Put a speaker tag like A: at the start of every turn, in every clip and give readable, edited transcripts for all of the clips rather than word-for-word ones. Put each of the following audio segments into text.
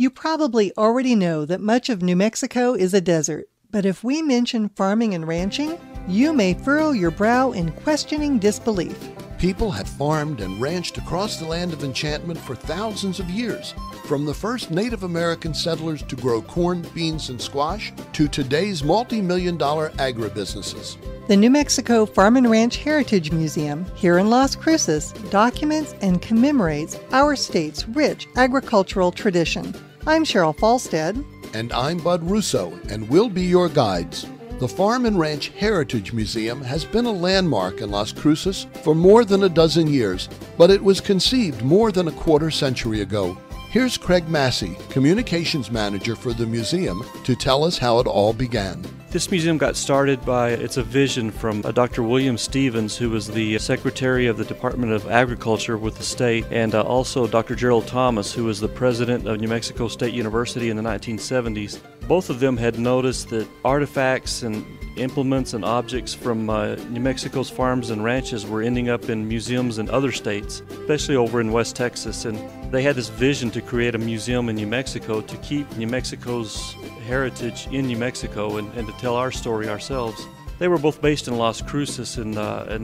A: You probably already know that much of New Mexico is a desert, but if we mention farming and ranching, you may furrow your brow in questioning disbelief.
B: People have farmed and ranched across the land of enchantment for thousands of years. From the first Native American settlers to grow corn, beans, and squash, to today's multi-million-dollar agribusinesses.
A: The New Mexico Farm and Ranch Heritage Museum here in Las Cruces documents and commemorates our state's rich agricultural tradition. I'm Cheryl Falstead.
B: And I'm Bud Russo, and we'll be your guides. The Farm and Ranch Heritage Museum has been a landmark in Las Cruces for more than a dozen years, but it was conceived more than a quarter century ago. Here's Craig Massey, Communications Manager for the museum, to tell us how it all began.
C: This museum got started it's a vision from Dr. William Stevens, who was the Secretary of the Department of Agriculture with the state, and also Dr. Gerald Thomas, who was the president of New Mexico State University in the 1970s. Both of them had noticed that artifacts and implements and objects from New Mexico's farms and ranches were ending up in museums in other states, especially over in West Texas, and they had this vision to create a museum in New Mexico to keep New Mexico's heritage in New Mexico and to tell our story ourselves. They were both based in Las Cruces, and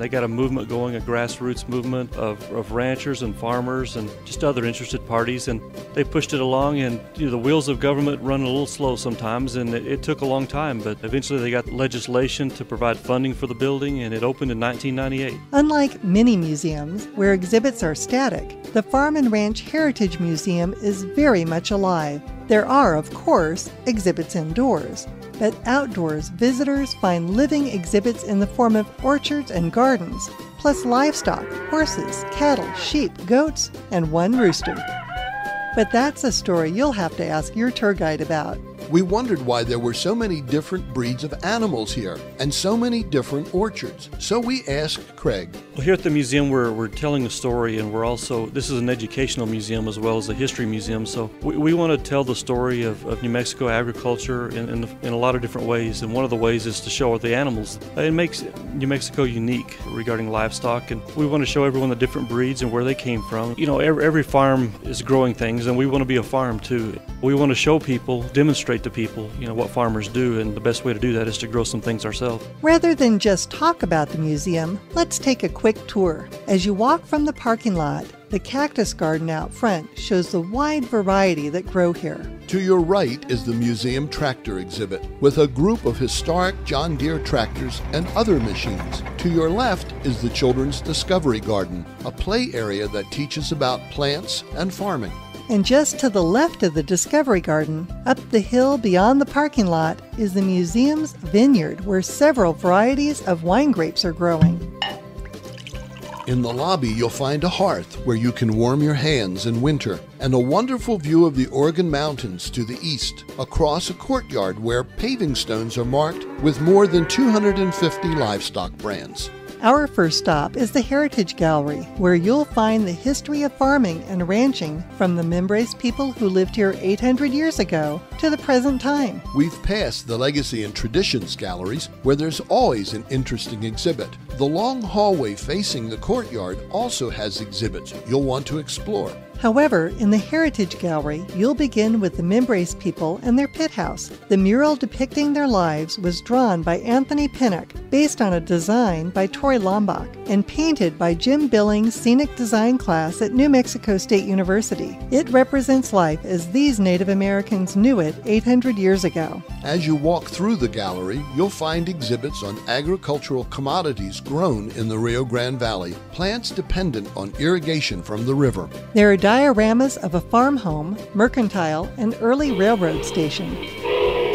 C: they got a movement going, a grassroots movement of ranchers and farmers and just other interested parties, and they pushed it along, and the wheels of government run a little slow sometimes, and it took a long time, but eventually they got legislation to provide funding for the building, and it opened in 1998.
A: Unlike many museums where exhibits are static, the Farm and Ranch Heritage Museum is very much alive. There are, of course, exhibits indoors, but outdoors visitors find living exhibits in the form of orchards and gardens, plus livestock, horses, cattle, sheep, goats, and one rooster. But that's a story you'll have to ask your tour guide about.
B: We wondered why there were so many different breeds of animals here and so many different orchards. So we asked Craig.
C: Well, here at the museum we're telling a story, and this is an educational museum as well as a history museum, so we want to tell the story of New Mexico agriculture in a lot of different ways, and one of the ways is to show the animals. It makes New Mexico unique regarding livestock, and we want to show everyone the different breeds and where they came from. Every farm is growing things, and we want to be a farm too. We want to show people, demonstrate to people, what farmers do, and the best way to do that is to grow some things ourselves.
A: Rather than just talk about the museum, let's take a quick tour. As you walk from the parking lot, the cactus garden out front shows the wide variety that grow here.
B: To your right is the museum tractor exhibit, with a group of historic John Deere tractors and other machines. To your left is the Children's Discovery Garden, a play area that teaches about plants and farming.
A: And just to the left of the Discovery Garden, up the hill beyond the parking lot, is the museum's vineyard, where several varieties of wine grapes are growing.
B: In the lobby, you'll find a hearth where you can warm your hands in winter, and a wonderful view of the Oregon Mountains to the east, across a courtyard where paving stones are marked with more than 250 livestock brands.
A: Our first stop is the Heritage Gallery, where you'll find the history of farming and ranching from the Mimbres people who lived here 800 years ago to the present time.
B: We've passed the Legacy and Traditions galleries, where there's always an interesting exhibit. The long hallway facing the courtyard also has exhibits you'll want to explore.
A: However, in the Heritage Gallery, you'll begin with the Mimbres people and their pit house. The mural depicting their lives was drawn by Anthony Pinnock, based on a design by Troy Lombach, and painted by Jim Billings' scenic design class at New Mexico State University. It represents life as these Native Americans knew it 800 years ago.
B: As you walk through the gallery, you'll find exhibits on agricultural commodities grown in the Rio Grande Valley, plants dependent on irrigation from the river.
A: There are dioramas of a farm home, mercantile, and early railroad station,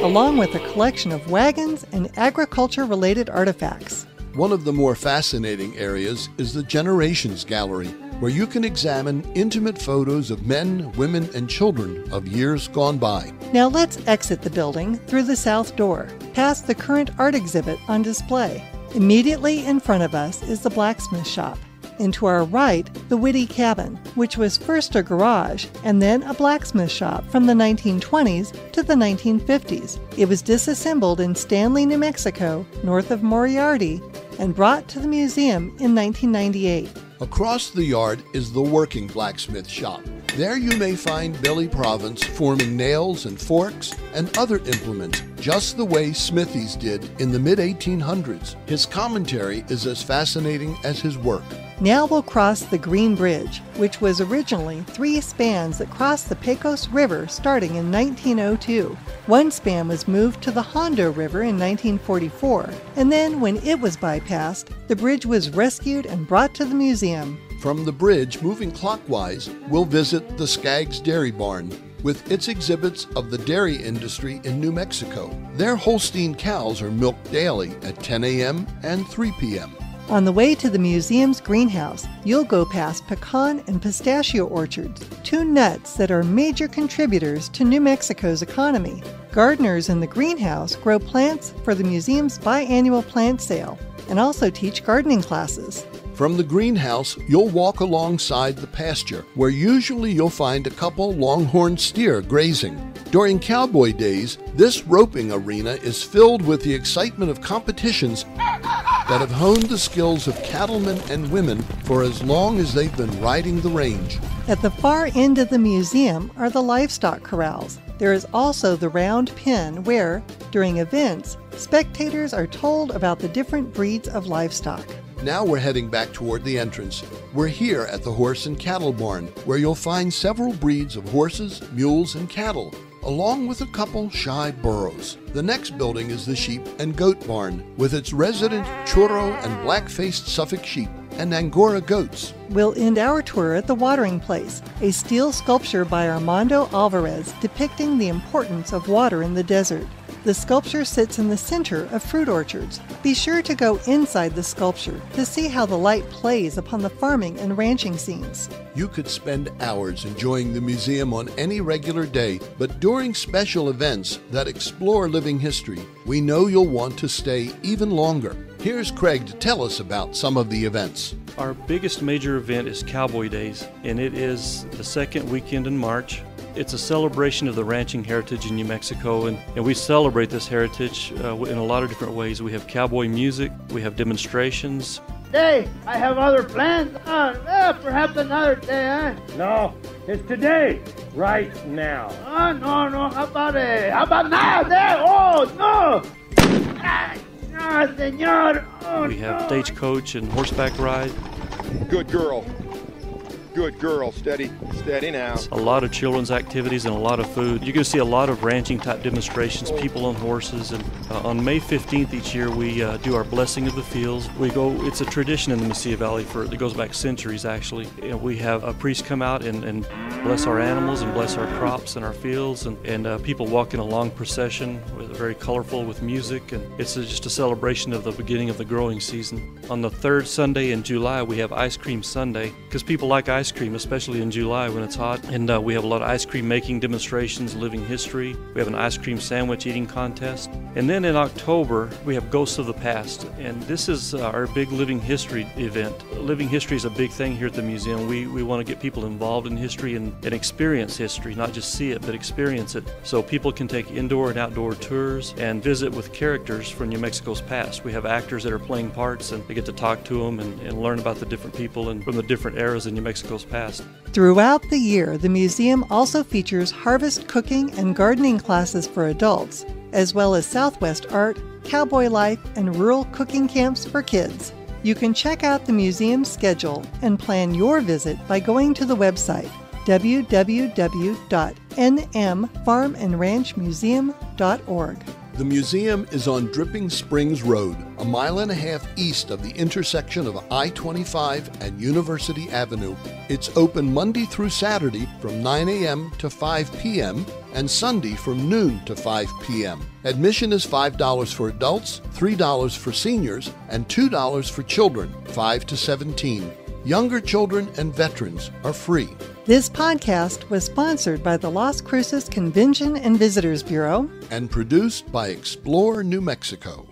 A: along with a collection of wagons and agriculture-related artifacts.
B: One of the more fascinating areas is the Generations Gallery, where you can examine intimate photos of men, women, and children of years gone by.
A: Now let's exit the building through the south door, past the current art exhibit on display. Immediately in front of us is the blacksmith shop, and to our right, the Whitty Cabin, which was first a garage and then a blacksmith shop from the 1920s to the 1950s. It was disassembled in Stanley, New Mexico, north of Moriarty, and brought to the museum in 1998.
B: Across the yard is the Working Blacksmith Shop. There you may find Billy Province forming nails and forks and other implements, just the way smithies did in the mid-1800s. His commentary is as fascinating as his work.
A: Now we'll cross the Green Bridge, which was originally 3 spans that crossed the Pecos River starting in 1902. One span was moved to the Hondo River in 1944, and then when it was bypassed, the bridge was rescued and brought to the museum.
B: From the bridge, moving clockwise, we'll visit the Skaggs Dairy Barn, with its exhibits of the dairy industry in New Mexico. Their Holstein cows are milked daily at 10 a.m. and 3 p.m.
A: On the way to the museum's greenhouse, you'll go past pecan and pistachio orchards, 2 nuts that are major contributors to New Mexico's economy. Gardeners in the greenhouse grow plants for the museum's biannual plant sale and also teach gardening classes.
B: From the greenhouse, you'll walk alongside the pasture, where usually you'll find a couple longhorn steer grazing. During cowboy days, this roping arena is filled with the excitement of competitions that have honed the skills of cattlemen and women for as long as they've been riding the range.
A: At the far end of the museum are the livestock corrals. There is also the round pen where, during events, spectators are told about the different breeds of livestock.
B: Now we're heading back toward the entrance. We're here at the Horse and Cattle Barn, where you'll find several breeds of horses, mules, and cattle, along with a couple shy burros. The next building is the Sheep and Goat Barn, with its resident churro and black-faced Suffolk sheep and Angora goats.
A: We'll end our tour at the Watering Place, a steel sculpture by Armando Alvarez depicting the importance of water in the desert. The sculpture sits in the center of fruit orchards. Be sure to go inside the sculpture to see how the light plays upon the farming and ranching scenes.
B: You could spend hours enjoying the museum on any regular day, but during special events that explore living history, we know you'll want to stay even longer. Here's Craig to tell us about some of the events.
C: Our biggest major event is Cowboy Days, and it is the second weekend in March. It's a celebration of the ranching heritage in New Mexico, and we celebrate this heritage in a lot of different ways. We have cowboy music, we have demonstrations.
D: Today, I have other plans. Perhaps another day, eh?
E: No, it's today, right now.
D: No, how about it? How about now? There, oh, no! No, senor! Oh,
C: we have stagecoach and horseback ride.
F: Good girl. Good girl. Steady now.
C: A lot of children's activities and a lot of food. You're going to see a lot of ranching type demonstrations, people on horses. And on May 15th each year we do our blessing of the fields. It's a tradition in the Mesilla Valley that goes back centuries actually. We have a priest come out and bless our animals and bless our crops and our fields, and people walk in a long procession, very colorful with music, and it's just a celebration of the beginning of the growing season. On the 3rd Sunday in July we have Ice Cream Sunday, because people like ice cream, especially in July when it's hot, and we have a lot of ice cream making demonstrations, living history. We have an ice cream sandwich eating contest. And then in October we have Ghosts of the Past, and this is our big living history event. Living history is a big thing here at the museum. We want to get people involved in history and experience history, not just see it but experience it, so people can take indoor and outdoor tours and visit with characters from New Mexico's past. We have actors that are playing parts, and they get to talk to them and learn about the different people and from the different eras in New Mexico's past.
A: Throughout the year, the museum also features harvest cooking and gardening classes for adults, as well as Southwest art, cowboy life, and rural cooking camps for kids. You can check out the museum's schedule and plan your visit by going to the website www.nmfarmandranchmuseum.org.
B: The museum is on Dripping Springs Road, a mile and a half east of the intersection of I-25 and University Avenue. It's open Monday through Saturday from 9 a.m. to 5 p.m. and Sunday from noon to 5 p.m. Admission is $5 for adults, $3 for seniors, and $2 for children 5 to 17. Younger children and veterans are free.
A: This podcast was sponsored by the Las Cruces Convention and Visitors Bureau
B: and produced by Explore New Mexico.